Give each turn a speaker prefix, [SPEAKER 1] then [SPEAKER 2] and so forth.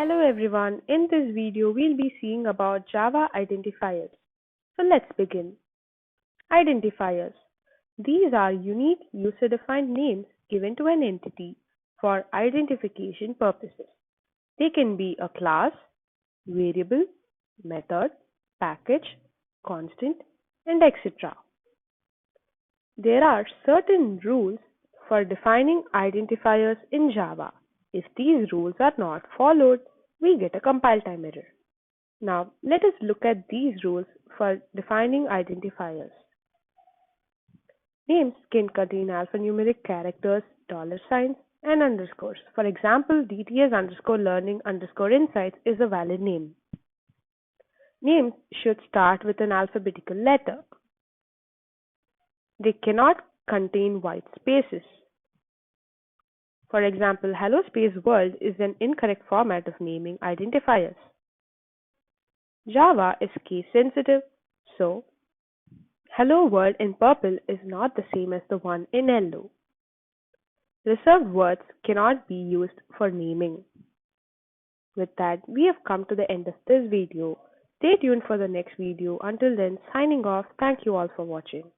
[SPEAKER 1] Hello everyone, in this video we'll be seeing about Java identifiers. So let's begin. Identifiers. These are unique user-defined names given to an entity for identification purposes. They can be a class, variable, method, package, constant, and etc. There are certain rules for defining identifiers in Java. If these rules are not followed, we get a compile time error. Now, let us look at these rules for defining identifiers. Names can contain alphanumeric characters, dollar signs, and underscores. For example, DTS underscore learning underscore insights is a valid name. Names should start with an alphabetical letter. They cannot contain white spaces. For example, hello space world is an incorrect format of naming identifiers. Java is case sensitive, so hello world in purple is not the same as the one in yellow. Reserved words cannot be used for naming. With that, we have come to the end of this video. Stay tuned for the next video. Until then, signing off. Thank you all for watching.